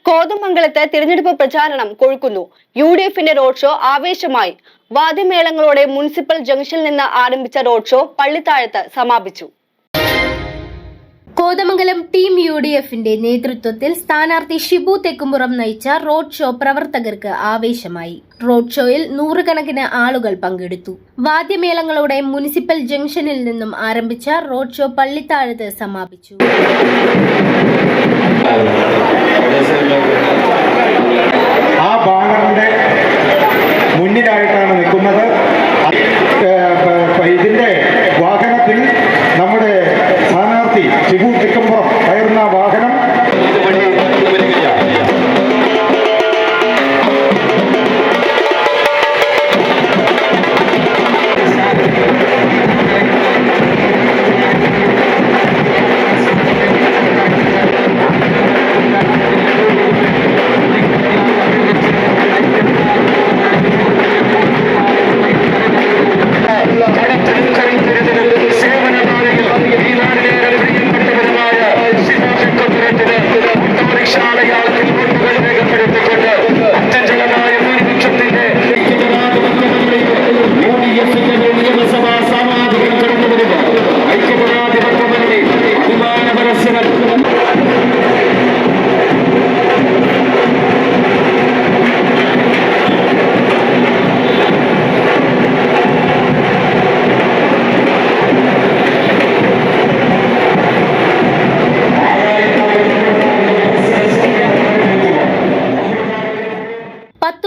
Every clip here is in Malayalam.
കോതമംഗലത്ത് തിരഞ്ഞെടുപ്പ് പ്രചാരണം കൊഴുക്കുന്നു. UDFന്റെ റോഡ് ഷോ ആവേശമായി. വാദ്യമേളങ്ങളോടെ മുനിസിപ്പൽ ജംഗ്ഷനിൽ നിന്ന് ആരംഭിച്ച റോഡ് ഷോ പള്ളിത്താഴത്ത് സമാപിച്ചു. കോതമംഗലം ടീം UDFന്റെ നേതൃത്വത്തിൽ സ്ഥാനാർത്ഥി ഷിബു തെക്കുംപുറം നയിച്ച റോഡ് ഷോ പ്രവർത്തകർക്ക് ആവേശമായി. റോഡ് ഷോയിൽ നൂറുകണക്കിന് ആളുകൾ പങ്കെടുത്തു. വാദ്യമേളങ്ങളോടെ മുനിസിപ്പൽ ജംഗ്ഷനിൽ നിന്നും ആരംഭിച്ച റോഡ് ഷോ പള്ളിത്താഴത്ത് സമാപിച്ചു. ആ ബാനറിന്റെ മുന്നിലായിട്ടാണ് നിൽക്കുന്നത്. ഇതിന്റെ വാഹനത്തിൽ നമ്മുടെ സ്ഥാനാർത്ഥി ഷിബു തെക്കുംപുറം കയറുന്ന വാഹനം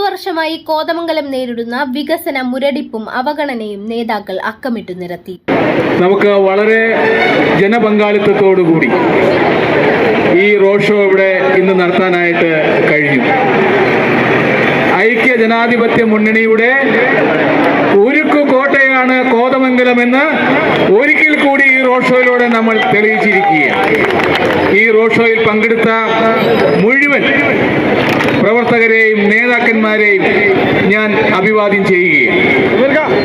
വർഷമായി കോതമംഗലം നേരിടുന്ന വികസന മുരടിപ്പും അവഗണനയും നേതാക്കൾ അക്കമിട്ടു നിരത്തി. നമുക്ക് വളരെ ജനപങ്കാളിത്തത്തോടുകൂടി ഈ റോഡ് ഷോ ഇവിടെ ഇന്ന് നടത്താനായിട്ട് കഴിഞ്ഞു. ഐക്യ ജനാധിപത്യ മുന്നണിയുടെ ഉരുക്കു കോട്ടയാണ് കോതമംഗലമെന്ന് ഒരിക്കൽ കൂടി ഈ റോഡ് ഷോയിലൂടെ നമ്മൾ തെളിയിച്ചിരിക്കുകയാണ്. ഈ റോഡ് ഷോയിൽ പങ്കെടുത്ത മുഴുവൻ പ്രവർത്തകരെയും നേതാക്കന്മാരെയും ഞാൻ അഭിവാദ്യം ചെയ്യുകയാണ്.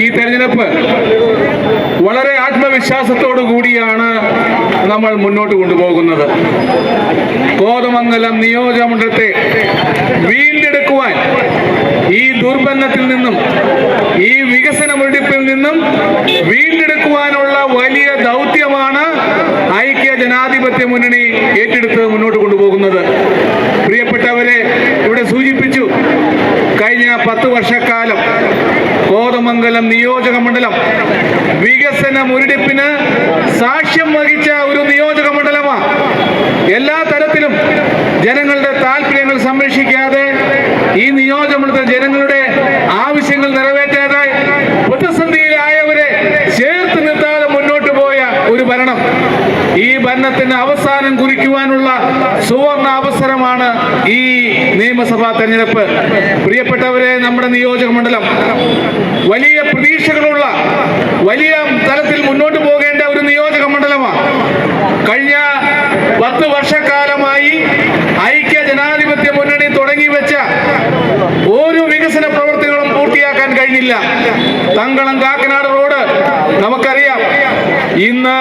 ഈ തെരഞ്ഞെടുപ്പ് വളരെ ആത്മവിശ്വാസത്തോടു കൂടിയാണ് നമ്മൾ മുന്നോട്ട് കൊണ്ടുപോകുന്നത്. കോതമംഗലം നിയോജകമണ്ഡലത്തെ വീണ്ടെടുക്കുവാൻ, ഈ ദുർബന്ധത്തിൽ നിന്നും ഈ വികസന മുരടിപ്പിൽ നിന്നും വീണ്ടെടുക്കുവാനുള്ള വലിയ ദൗത്യമാണ് ഐക്യ ജനാധിപത്യ മുന്നണി ഏറ്റെടുത്ത് മുന്നോട്ട് കൊണ്ടുപോകുന്നത്. പ്രിയപ്പെട്ടവരെ, ഇവിടെ സൂചിപ്പിച്ചു, കഴിഞ്ഞ 10 വർഷക്കാലം കോതമംഗലം നിയോജക മണ്ഡലം വികസന മുരടിപ്പിന് സാക്ഷ്യം വഹിച്ച ഒരു നിയോജക മണ്ഡലമാണ്. എല്ലാ തരത്തിലും ജനങ്ങളുടെ താല്പര്യങ്ങൾ സംരക്ഷിക്കാതെ ഈ നിയോജക മണ്ഡലത്തിൽ ജനങ്ങളുടെ ആവശ്യങ്ങൾ നിറവേറ്റാതെ പ്രതിസന്ധിയിലായവരെ ചേർത്ത് നിർത്താതെ മുന്നോട്ട് പോയ ഒരു ഭരണം, ഈ ഭരണത്തിന് അവസാനം കുറിക്കുവാനുള്ള സുവർണ അവസരമാണ് ഈ നിയമസഭാ തെരഞ്ഞെടുപ്പ്. പ്രിയപ്പെട്ടവരെ, നമ്മുടെ നിയോജക മണ്ഡലം വലിയ പ്രതീക്ഷകളുള്ള, വലിയ തലത്തിൽ മുന്നോട്ട് പോകേണ്ട ഒരു നിയോജക മണ്ഡലമാണ്. കഴിഞ്ഞ 10 വർഷക്കാലമായി ഐക്യ ജനാധിപത്യ മുന്നണി തുടങ്ങി വെച്ച ഒരു വികസന പ്രവർത്തികളും പൂർത്തിയാക്കാൻ കഴിഞ്ഞില്ല. തങ്കളം കാക്കനാട് റോഡ് നമുക്കറിയാം. ഇന്ന്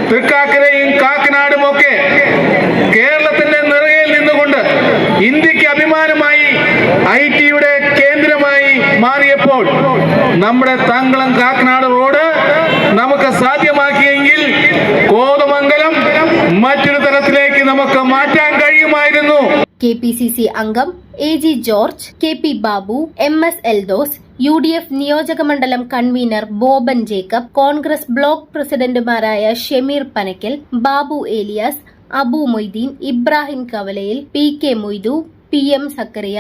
തൃക്കാക്കരയും കാക്കനാടും ഒക്കെ കേരളത്തിന്റെ നിറയിൽ നിന്നുകൊണ്ട് ഇന്ത്യക്ക് അഭിമാനമായി IT-യുടെ കേന്ദ്രമായി മാറിയപ്പോൾ നമ്മുടെ തങ്കളം കാക്കനാട് റോഡ് നമുക്ക് സാധ്യമാക്കിയെങ്കിൽ കോതമംഗലം മറ്റൊരു തരത്തിലേക്ക് നമുക്ക് മാറ്റാൻ കഴിയുമായിരുന്നു. KPCC അംഗം AG George, KP Babu, MS Eldhose, UDF നിയോജക മണ്ഡലം കൺവീനർ ബോബൻ ജേക്കബ്, കോൺഗ്രസ് ബ്ലോക്ക് പ്രസിഡന്റുമാരായ Shameer Panakkal, Babu Elias, Abu Moideen, Ibrahim Kavalayil, PK Moidu, PM Zacharia,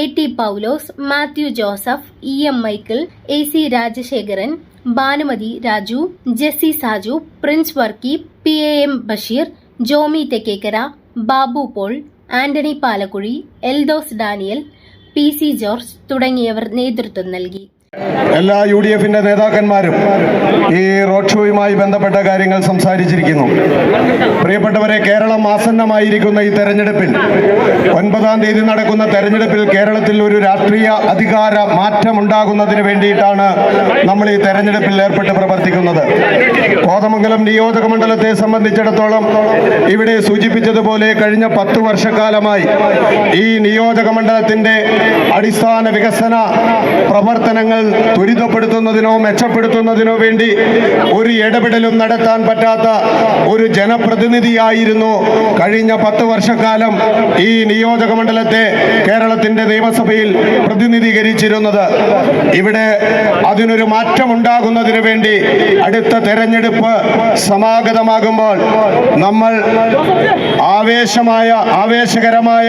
AT Paulose, Mathew Joseph, EM Michael, AC Rajasekharan, Bhanumathi Raju, Jessy Saju, Prince Varkey, PAM Basheer, Jomy Thekkekara, Babu Paul, Antony Palakuzhi, Eldhose Daniel, PC George തുടങ്ങിയവർ നേതൃത്വം നൽകി. എല്ലാ UDFന്റെ നേതാക്കന്മാരും ഈ റോഡ് ഷോയുമായി ബന്ധപ്പെട്ട കാര്യങ്ങൾ സംസാരിച്ചിരിക്കുന്നു. പ്രിയപ്പെട്ടവരെ, കേരളം ആസന്നമായിരിക്കുന്ന ഈ തെരഞ്ഞെടുപ്പിൽ 9-ാം തീയതി നടക്കുന്ന തെരഞ്ഞെടുപ്പിൽ കേരളത്തിൽ ഒരു രാഷ്ട്രീയ അധികാര മാറ്റമുണ്ടാകുന്നതിന് വേണ്ടിയിട്ടാണ് നമ്മൾ ഈ തെരഞ്ഞെടുപ്പിൽ ഏർപ്പെട്ട് പ്രവർത്തിക്കുന്നത്. കോതമംഗലം നിയോജക മണ്ഡലത്തെ സംബന്ധിച്ചിടത്തോളം ഇവിടെ സൂചിപ്പിച്ചതുപോലെ കഴിഞ്ഞ 10 വർഷക്കാലമായി ഈ നിയോജക മണ്ഡലത്തിന്റെ അടിസ്ഥാന വികസന പ്രവർത്തനങ്ങൾ ത്വരിതപ്പെടുത്തുന്നതിനോ മെച്ചപ്പെടുത്തുന്നതിനോ വേണ്ടി ഒരു ഇടപെടലും നടത്താൻ പറ്റാത്ത ഒരു ജനപ്രതിനിധിയായിരുന്നു കഴിഞ്ഞ 10 വർഷക്കാലം ഈ നിയോജക മണ്ഡലത്തെ കേരളത്തിന്റെ നിയമസഭയിൽ പ്രതിനിധീകരിച്ചിരുന്നത്. ഇവിടെ അതിനൊരു മാറ്റമുണ്ടാകുന്നതിന് വേണ്ടി അടുത്ത തെരഞ്ഞെടുപ്പ് സമാഗതമാകുമ്പോൾ നമ്മൾ ആവേശകരമായ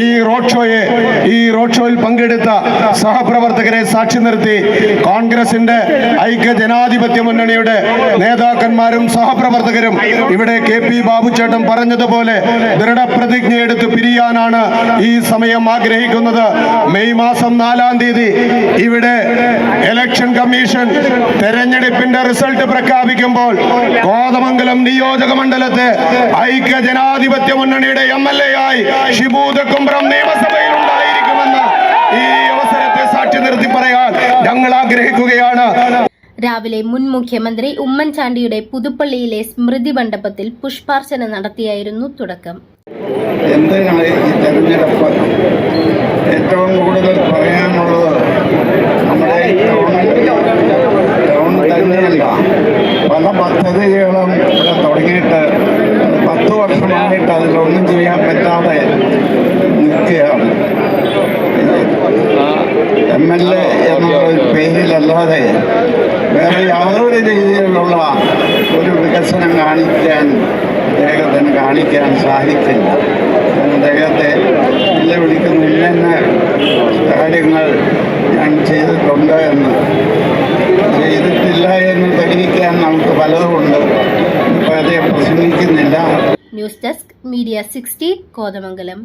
ഈ റോഡ് ഷോയിൽ പങ്കെടുത്ത സഹപ്രവർത്തകരെ സാക്ഷി നിർത്തി കോൺഗ്രസിന്റെ ഐക്യ ജനാധിപത്യ മുന്നണിയുടെ നേതാക്കന്മാരും സഹപ്രവർത്തകരും ഇവിടെ KP ബാബുചേട്ടൻ പറഞ്ഞതുപോലെ ദൃഢപ്രതിജ്ഞയെടുത്ത് പിരിയാനാണ് ഈ സമയം ആഗ്രഹിക്കുന്നത്. മെയ് മാസം 4-ാം തീയതി ഇവിടെ ഇലക്ഷൻ കമ്മീഷൻ തെരഞ്ഞെടുപ്പിന്റെ റിസൾട്ട് പ്രഖ്യാപിക്കുമ്പോൾ കോതമംഗലം നിയോജക മണ്ഡലത്തെ ഐക്യ ജനാധിപത്യ മുന്നണിയുടെ MLA ആയി ഷിബു തെക്കുംപുറം നിയമസഭയിൽ ഉണ്ടായിരിക്കുമെന്ന് ഈ അവസരത്തെ സാക്ഷി നിർത്തി പറയാൻ ഞങ്ങൾ ആഗ്രഹിക്കുകയാണ്. രാവിലെ മുൻ മുഖ്യമന്ത്രി ഉമ്മൻചാണ്ടിയുടെ പുതുപ്പള്ളിയിലെ സ്മൃതി മണ്ഡപത്തിൽ പുഷ്പാർച്ചന നടത്തിയായിരുന്നു തുടക്കം. എന്തിനാണ് ഈ തെരഞ്ഞെടുപ്പ്? ഏറ്റവും കൂടുതൽ പറയാനുള്ളത് നമ്മുടെ ടൗൺ തന്നെയല്ല, പല പദ്ധതികളും ഇവിടെ തുടങ്ങിയിട്ട് 10 വർഷമായിട്ട് അതിലൊന്നും ചെയ്യാൻ പറ്റാതെ നിൽക്കുകയാണ്. MLA എന്നുള്ള പേരിലല്ലാതെ വേറെ യാതൊരു രീതിയിലുള്ള ഒരു വികസനം അദ്ദേഹത്തിന് കാണിക്കാൻ സാധിക്കില്ല. അദ്ദേഹത്തെ വെല്ലുവിളിക്കുന്ന ഇന്ന കാര്യങ്ങൾ ഞാൻ ചെയ്തിട്ടുണ്ട് എന്ന് ചെയ്തിട്ടില്ല എന്ന് തെളിയിക്കാൻ നമുക്ക് പലതുമുണ്ട്. ഇപ്പോൾ അതേ പ്രസംഗിക്കുന്നില്ല. News desk media 60 Kothamangalam.